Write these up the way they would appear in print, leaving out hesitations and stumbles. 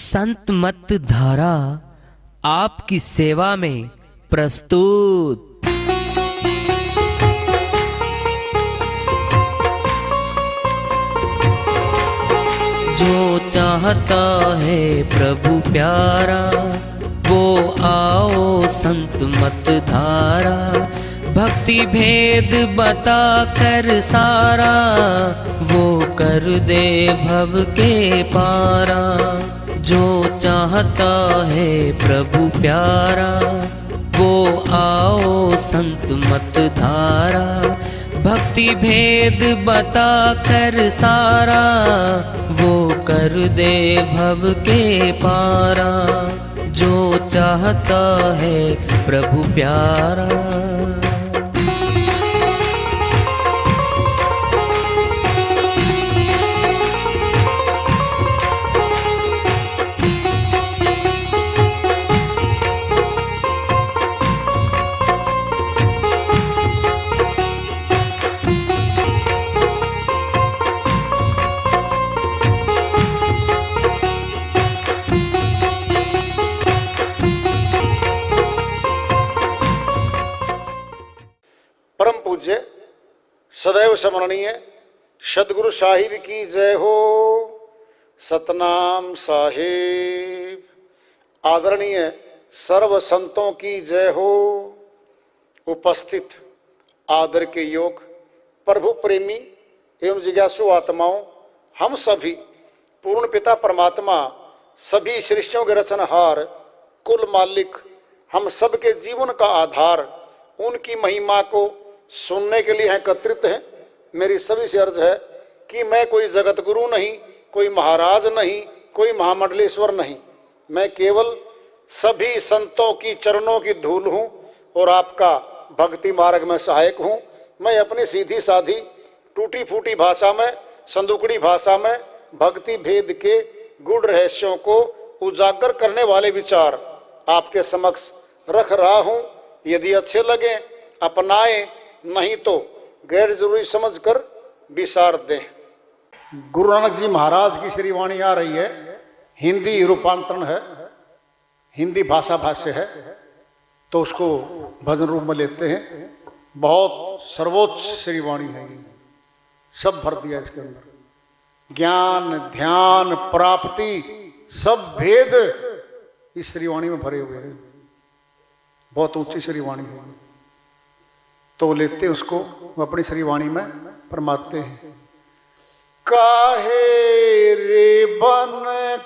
संत मत धारा आपकी सेवा में प्रस्तुत। जो चाहता है प्रभु प्यारा वो आओ संत मत धारा। भक्ति भेद बता कर सारा वो कर दे भव के पारा। जो चाहता है प्रभु प्यारा वो आओ संत मत धारा। भक्ति भेद बता कर सारा वो कर दे भव के पारा। जो चाहता है प्रभु प्यारा। परम पूज्य सदैव स्मरणीय सदगुरु साहिब की जय हो। सतनाम साहिब। आदरणीय सर्व संतों की जय हो। उपस्थित आदर के योग प्रभु प्रेमी एवं जिज्ञासु आत्माओं, हम सभी पूर्ण पिता परमात्मा सभी सृष्टियों के रचनहार कुल मालिक हम सबके जीवन का आधार उनकी महिमा को सुनने के लिए एकत्रित हैं। मेरी सभी से अर्ज है कि मैं कोई जगत गुरु नहीं, कोई महाराज नहीं, कोई महामंडलेश्वर नहीं। मैं केवल सभी संतों की चरणों की धूल हूँ और आपका भक्ति मार्ग में सहायक हूँ। मैं अपनी सीधी साधी टूटी फूटी भाषा में, संदुकड़ी भाषा में भक्ति भेद के गूढ़ रहस्यों को उजागर करने वाले विचार आपके समक्ष रख रहा हूँ। यदि अच्छे लगे अपनाएं, नहीं तो गैर जरूरी समझकर विसार दें। गुरु नानक जी महाराज की श्री वाणी आ रही है। हिंदी रूपांतरण है, हिंदी भाषा भाष्य है, तो उसको भजन रूप में लेते हैं। बहुत सर्वोच्च श्री वाणी है, सब भर दिया इसके अंदर। ज्ञान ध्यान प्राप्ति सब भेद इस श्री वाणी में भरे हुए हैं। बहुत ऊंची श्री वाणी है, तो लेते हैं उसको अपनी श्री वाणी में फरमाते हैं। काहे रे बन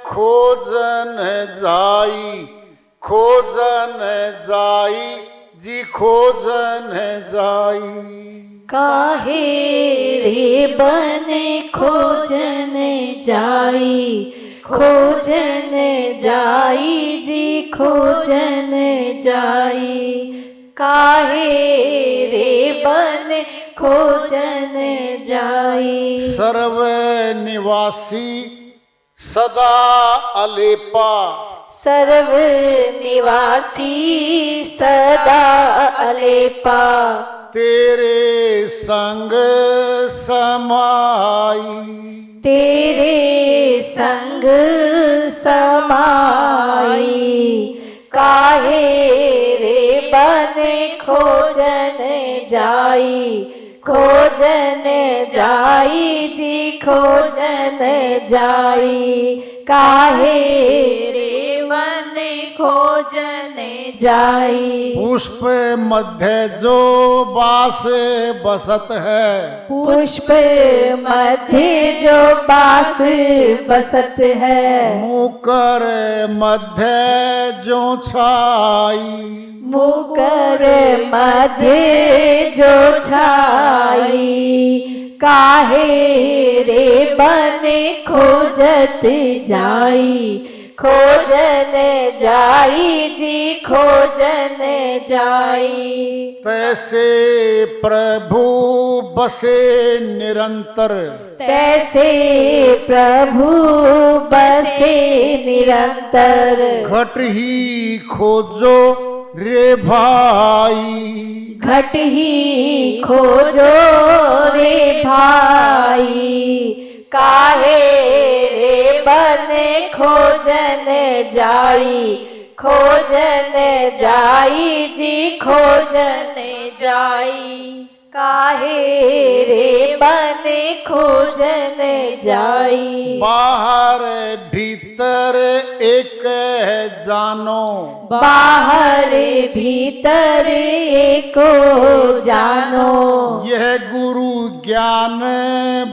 खोजन जाई, खोजन जाई जी खोजन जाई। काहे रे बन खोजन जाई, खोजन जाई जी खोजन जाई। काहे रे बन खोजन जाई। सर्व निवासी सदा अलेपा, सर्व निवासी सदा अलेपा। तेरे संग समाई, तेरे संग समाई। काहे रे बन खोजन जाई, खोजन जाई जी खोजन जाई। काहे रे बन खोजन जाई। पुष्प मध्य जो बास बसत है, पुष्प मध्य जो बास बसत है। मुकर मध्य जो छाई, मुकर मध्य जो छाई। काहे रे बन खोजत जाई, खोजन जाई जी खोजन जाई। तैसे प्रभु बसे निरंतर, तैसे प्रभु बसे निरंतर। घट ही खोजो रे भाई, घट ही खोजो रे भाई। काहे रे बने खोजन जाई, खोजन जाई जी खोजन जाई। काहे रे बने खोजन जाई। बाहर भीतर एक है जानो, बाहर भीतर एको जानो। यह गुरु ज्ञान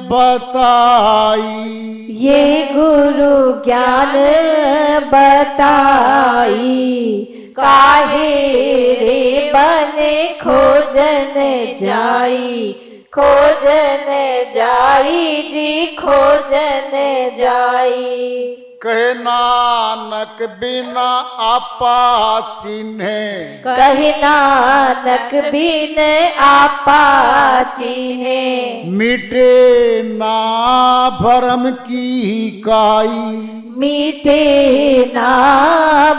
बताई, ये गुरु ज्ञान बताई। काहे रे बने खोजन जाई, खोजन जाई जी खोजन जाई। कहे नानक बिना आपा चिन्हे, कहे नानक बिन आपा चिन्हे। मिटे ना भरम की काई, मीठे ना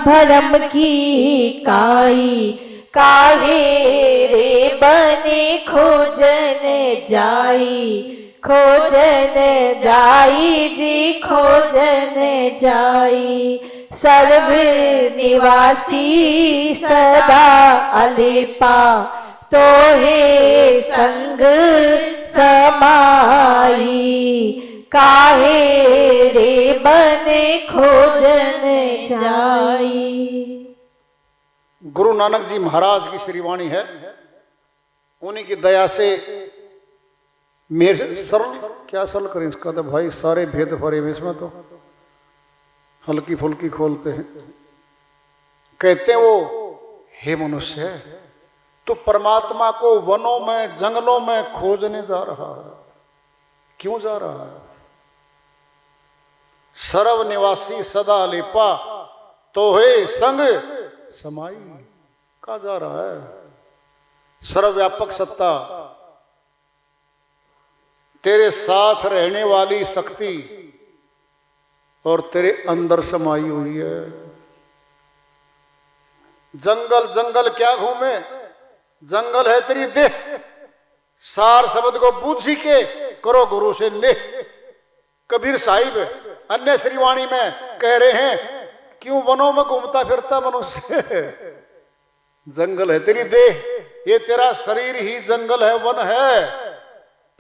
भरम की काई। काहे रे बने खोजन जाई, खोजन जाई जी खोजन जाई। सर्व निवासी सदा अलेपा, तोहे संग समाई। काहे रे बने खोजन जाई। गुरु नानक जी महाराज की श्री वाणी है। उन्हीं की दया से मेरे सरल क्या सरल करें इसका, तो भाई सारे भेद भरे हुए इसमें तो हल्की फुल्की खोलते हैं। कहते हैं वो, हे मनुष्य, तू परमात्मा को वनों में जंगलों में खोजने जा रहा है। क्यों जा रहा है? सर्व निवासी सदा लेपा, तोहे संग समाई। कहाँ जा रहा है? सर्वव्यापक सत्ता, तेरे साथ रहने वाली शक्ति और तेरे अंदर समाई हुई है। जंगल जंगल क्या घूमे, जंगल है तेरी देह। सार शब्द को बूझी के करो गुरु से नेह। कबीर साहिब अन्य श्रीवाणी में कह रहे हैं, क्यों वनों में घूमता फिरता मनुष्य? जंगल है तेरी देह, ये तेरा शरीर ही जंगल है, वन है।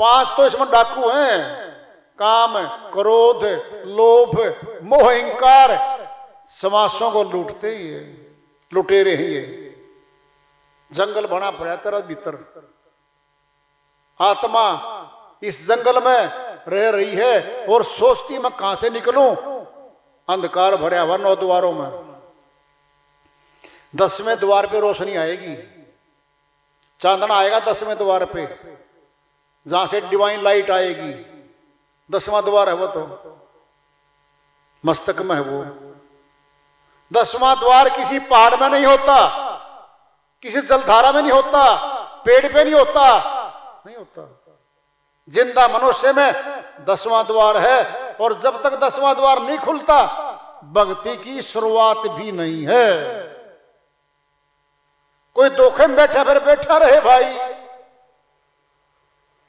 5 तो इसमें डाकू हैं, काम, क्रोध, लोभ, मोह, अहंकार। समासों को लूटते ही है, लुटेरे ही है। जंगल बना पड़ा तेरा भीतर। आत्मा इस जंगल में रह रही है और सोचती मैं कहां से निकलूं। अंधकार भरा हुआ 9 द्वारों में। 10वें द्वार पे रोशनी आएगी, चांदना आएगा 10वें द्वार पे, जहां से डिवाइन लाइट आएगी। 10वां द्वार है वो, तो मस्तक में है वो। 10वां द्वार किसी पहाड़ में नहीं होता, किसी जलधारा में नहीं होता, पेड़ पे नहीं होता, नहीं होता। जिंदा मनुष्य में 10वां द्वार है। और जब तक 10वां द्वार नहीं खुलता, भक्ति की शुरुआत भी नहीं है। कोई धोखे में बैठा फिर बैठा रहे भाई।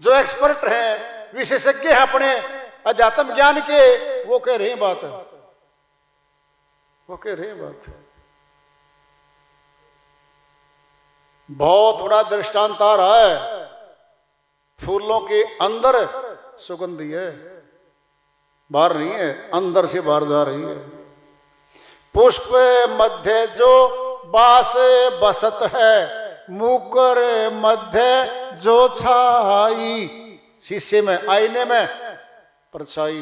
जो एक्सपर्ट हैं, विशेषज्ञ हैं अपने अध्यात्म ज्ञान के, वो कह रहे हैं बात है, वो कह रहे हैं बात। बहुत बड़ा दृष्टांत आ रहा है। फूलों के अंदर सुगंधी है, बाहर नहीं है, अंदर से बाहर जा रही है। पुष्प मध्य जो बास बसत है, मुकर मध्य जो छाई। शीशे में, आईने में परछाई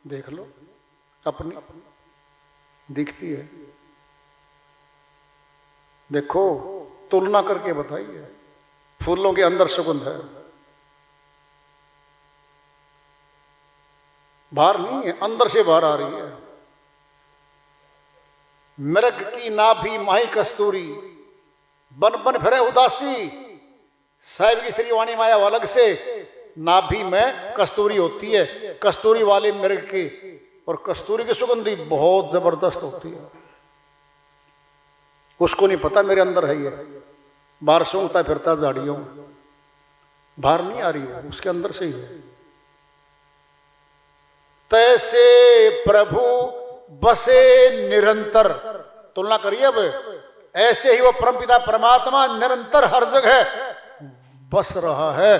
देख लो अपनी, दिखती है। देखो, तुलना करके बताइए। फूलों के अंदर सुगंध है, बाहर नहीं है, अंदर से बाहर आ रही है। मृग की नाभि माही कस्तूरी, बन बन फिरे उदासी। साहिब की श्रीवाणी माया अलग से, नाभि में कस्तूरी होती है, कस्तूरी वाले मृग की। और कस्तूरी की सुगंधी बहुत जबरदस्त होती है। उसको नहीं पता मेरे अंदर है ये, बाहर सूंघता फिरता झाड़ियों, बाहर नहीं आ रही है, उसके अंदर से ही है। तैसे प्रभु बसे निरंतर। तुलना करिए अब, ऐसे ही वो परमपिता परमात्मा निरंतर हर जगह बस रहा है,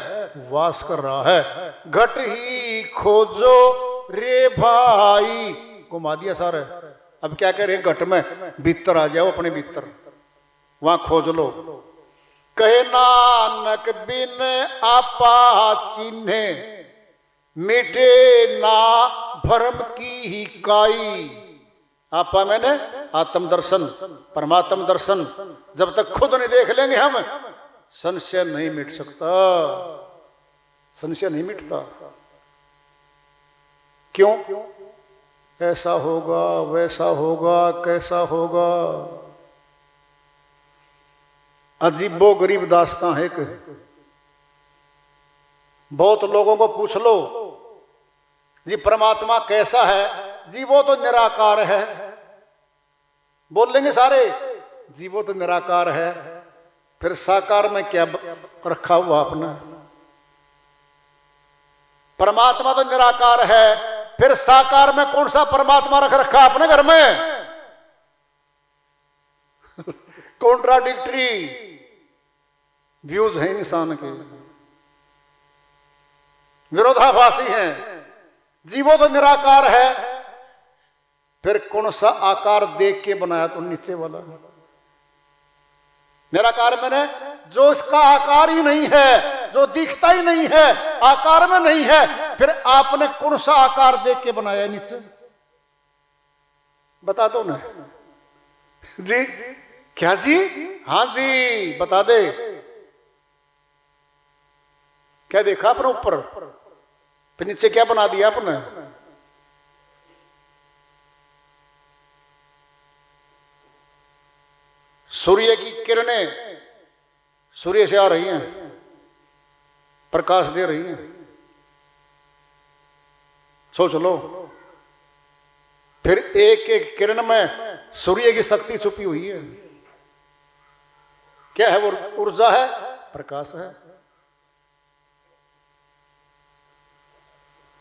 वास कर रहा है। घट ही खोजो रे भाई, घुमा दिया सारे। अब क्या कह रहे हैं, घट में भीतर आ जाओ, अपने भीतर वहां खोज लो। कहे नानक बिन आपा चिन्हे, मिटे ना भरम की ही काई। आपा मैंने आत्म दर्शन, परमात्म दर्शन। जब तक खुद नहीं देख लेंगे हम, संशय नहीं मिट सकता, संशय नहीं मिटता। क्यों? ऐसा होगा, वैसा होगा, कैसा होगा। अजीबो गरीब दास्तां है कि बहुत लोगों को पूछ लो जी परमात्मा कैसा है, जी वो तो निराकार है, बोल लेंगे सारे जी वो तो निराकार है। फिर साकार में क्या रखा हुआ आपने? परमात्मा तो निराकार है, फिर साकार में कौन सा परमात्मा रख रखा आपने घर में? कॉन्ट्राडिक्टरी व्यूज हैं इंसान के, विरोधाभासी हैं। जीवो तो निराकार है, फिर कौन सा आकार देख के बनाया तो नीचे वाला? निराकार मैंने जो इसका आकार ही नहीं है, जो दिखता ही नहीं है, आकार में नहीं है, फिर आपने कौन सा आकार देख के बनाया नीचे? बता दो ना जी। क्या जी? हाँ जी बता दे। क्या देखा आपने ऊपर, फिर नीचे क्या बना दिया आपने? सूर्य की किरणें सूर्य से आ रही हैं, प्रकाश दे रही हैं। सोच लो, फिर एक एक किरण में सूर्य की शक्ति छुपी हुई है। क्या है वो? ऊर्जा है, प्रकाश है।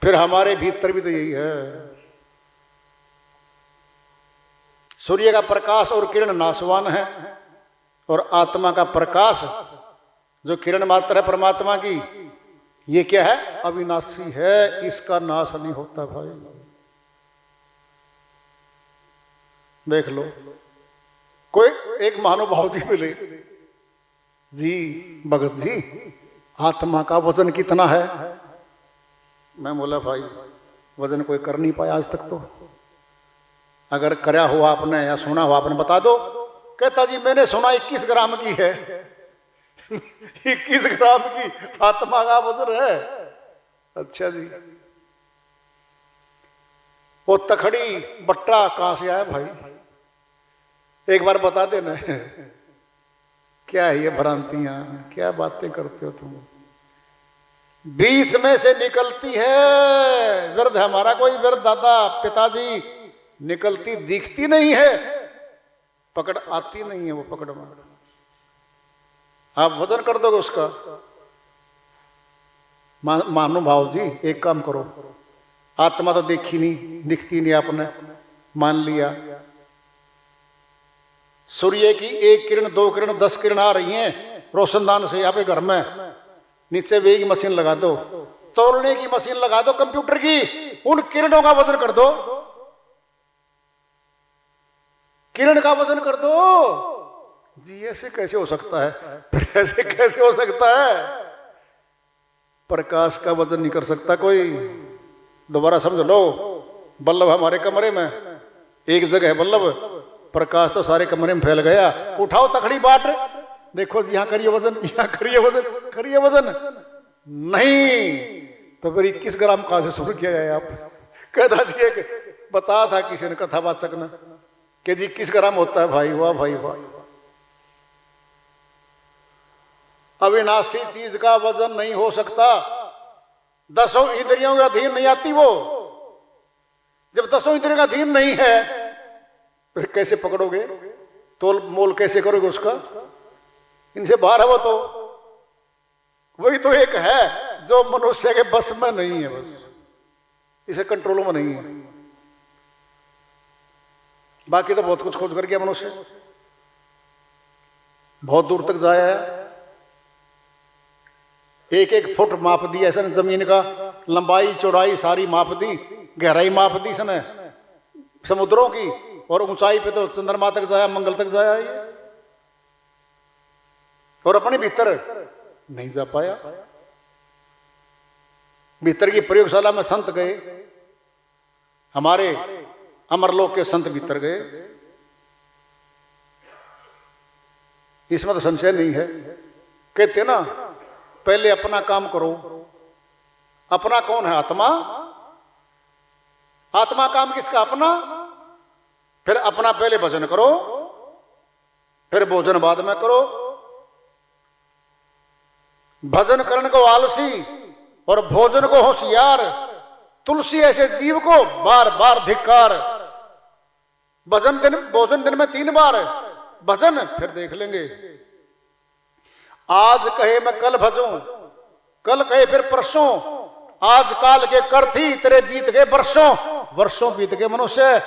फिर हमारे भीतर भी तो यही है। सूर्य का प्रकाश और किरण नाशवान है, और आत्मा का प्रकाश जो किरण मात्र है परमात्मा की, ये क्या है? अविनाशी है, इसका नाश नहीं होता भाई। देख लो, कोई एक महानुभाव जी मिले, जी भगत जी आत्मा का वजन कितना है? मैं बोला भाई वजन कोई कर नहीं पाया आज तक, तो अगर करया हुआ आपने या सुना हुआ आपने बता दो। कहता जी मैंने सुना 21 ग्राम की है। 21 ग्राम की आत्मा का वजन है? अच्छा जी। वो तखड़ी बट्टा कहां से आया भाई? एक बार बता देना। क्या है ये भ्रांतियां, क्या बातें करते हो तुम? बीच में से निकलती है वृद्ध, हमारा कोई वृद्ध दादा पिताजी, निकलती दिखती नहीं है, पकड़ आती नहीं है वो पकड़ में। आप वजन कर दोगे उसका? मानो भाव जी एक काम करो, आत्मा तो देखी नहीं, दिखती नहीं, आपने मान लिया। सूर्य की एक किरण, 2 किरण, 10 किरण आ रही हैं रोशनदान से यहाँ पे घर में, नीचे वेग मशीन लगा दो, तोलने की मशीन लगा दो कंप्यूटर की, उन किरणों का वजन कर दो, किरण का वजन कर दो। जी ऐसे कैसे हो सकता है? ऐसे कैसे हो सकता है? प्रकाश का वजन नहीं कर सकता कोई। दोबारा समझ लो, बल्लभ हमारे कमरे में एक जगह है बल्लभ, प्रकाश तो सारे कमरे में फैल गया। उठाओ तखड़ी बाट, देखो यहां करिए वजन, यहां करिए वजन, करिए वजन, नहीं तो फिर 21 ग्राम कहां से शुरू किया जाए? आप कहता जी एक बता था किसी ने, कथावाचक ने, कि जी 21 ग्राम होता है भाई। वाह भाई वाह। अविनाशी चीज का वजन नहीं हो सकता। 10 इंद्रियों के अधीन नहीं आती वो। जब 10 इंद्रियों का अधीन नहीं है फिर कैसे पकड़ोगे? तोल मोल कैसे करोगे उसका? इनसे बाहर है वो, तो वही तो एक है जो मनुष्य के बस में नहीं है। बस इसे कंट्रोल में नहीं है। बाकी तो बहुत कुछ खोज कर गया मनुष्य, बहुत दूर तक जाया है। एक एक फुट माप दी ऐसा जमीन का, लंबाई चौड़ाई सारी माप दी, गहराई माप दी इसने समुद्रों की, और ऊंचाई पे तो चंद्रमा तक जाया, मंगल तक जाया ये, और अपने भीतर नहीं जा पाया। भीतर की प्रयोगशाला में संत गए, हमारे अमरलोक के संत भीतर गए, इसमें तो संशय नहीं है। कहते ना पहले अपना काम करो। अपना कौन है? आत्मा। आत्मा काम किसका? अपना। फिर अपना पहले भजन करो, फिर भोजन बाद में करो। भजन करने को आलसी और भोजन को होशियार, तुलसी ऐसे जीव को बार बार धिक्कार। भोजन दिन में 3 बार, भजन फिर देख लेंगे। आज कहे मैं कल भजूं, कल कहे फिर परसों, आज काल के करथी तेरे बीत गए वर्षों, वर्षों बीत गए मनुष्य,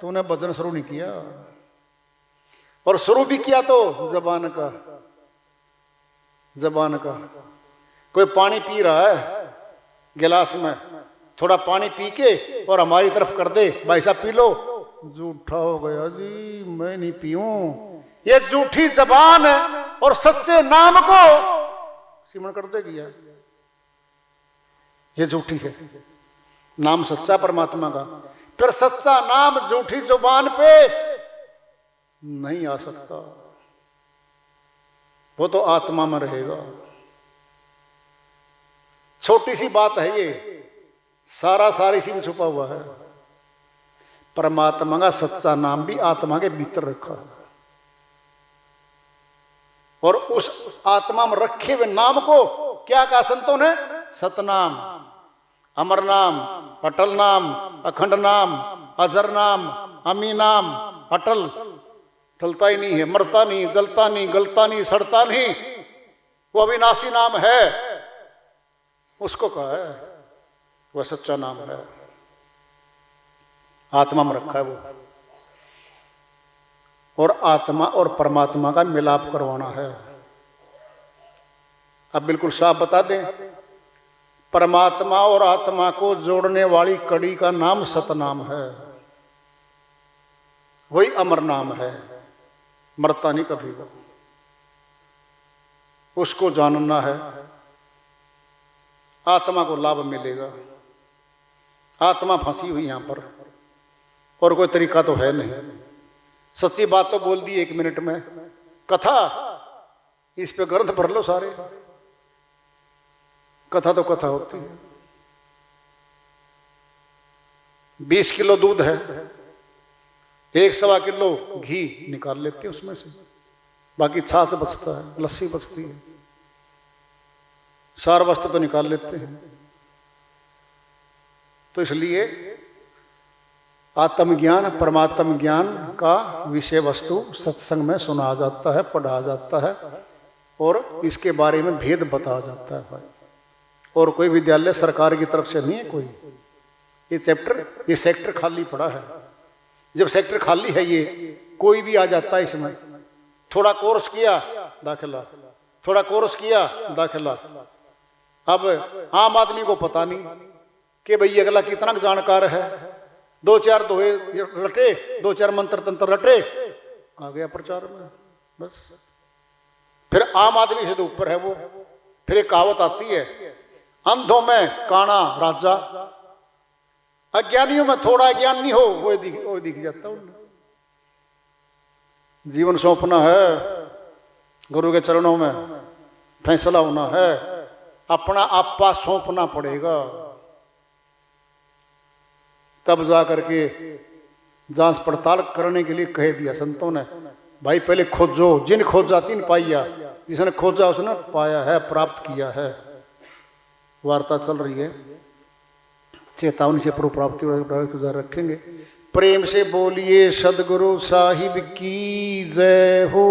तूने भजन शुरू नहीं किया। और शुरू भी किया तो जबान का, जबान का। कोई पानी पी रहा है गिलास में, थोड़ा पानी पी के और हमारी तरफ कर दे, भाई साहब पी लो, झूठा हो गया जी, मैं नहीं पीऊं। ये झूठी जबान और सच्चे नाम को सिमरण कर देगी यार, ये झूठी है। नाम सच्चा परमात्मा का, फिर सच्चा नाम झूठी जुबान पे नहीं आ सकता, वो तो आत्मा में रहेगा। छोटी सी बात है ये, सारा इसी में छुपा हुआ है। परमात्मा का सच्चा नाम भी आत्मा के भीतर रखा है, और उस आत्मा में रखे हुए नाम को क्या कहा संतों ने? सतनाम, अमर नाम, अटल नाम, अखंड नाम, अजर नाम, अमी नाम। अटल टलता ही नहीं है, मरता नहीं, जलता नहीं, गलता नहीं, सड़ता नहीं, वो अविनाशी नाम है, उसको कहा है, वह सच्चा नाम है, आत्मा में रखा है वो। और आत्मा और परमात्मा का मिलाप करवाना है। अब बिल्कुल साफ बता दें, परमात्मा और आत्मा को जोड़ने वाली कड़ी का नाम सतनाम है, वही अमर नाम है, मरता नहीं कभी वो। उसको जानना है, आत्मा को लाभ मिलेगा। आत्मा फंसी हुई यहां पर, और कोई तरीका तो है नहीं। सच्ची बात तो बोल दी 1 मिनट में, कथा इस पे ग्रंथ भर लो सारे, कथा तो कथा होती है। 20 किलो दूध है, 1-1.25 किलो घी निकाल लेते हैं उसमें से, बाकी छाछ बचता है, लस्सी बचती है, सार वस्त्र तो निकाल लेते हैं। तो इसलिए आत्मज्ञान, परमात्म ज्ञान का विषय वस्तु सत्संग में सुना जाता है, पढ़ा जाता है, और इसके बारे में भेद बताया जाता है भाई। और कोई विद्यालय सरकार की तरफ से नहीं है कोई, ये सेक्टर खाली पड़ा है। जब सेक्टर खाली है, ये कोई भी आ जाता है इसमें, थोड़ा कोर्स किया दाखिला, थोड़ा कोर्स किया दाखिला। अब आम आदमी को पता नहीं कि भाई अगला कितना जानकार है, 2-4 दोहे रटे, 2-4 मंत्र तंत्र रटे, आ गया प्रचार में बस। फिर आम आदमी से तो ऊपर है वो। फिर एक कहावत आती है, अंधों में काना राजा, अज्ञानियों में थोड़ा ज्ञान नहीं हो वो दिख जाता उन्हें। जीवन सौंपना है गुरु के चरणों में, फैसला होना है, अपना आपा सौंपना पड़ेगा, तब जा करके जांच पड़ताल करने के लिए कह दिया संतों ने, भाई पहले खोजो, जिन खोजा तिन पाइया, जिसने खोजा उसने पाया है, प्राप्त किया है। वार्ता चल रही है, चेतावनी से पूर्व प्राप्ति गुजार रखेंगे। प्रेम से बोलिए सदगुरु साहिब की जय हो।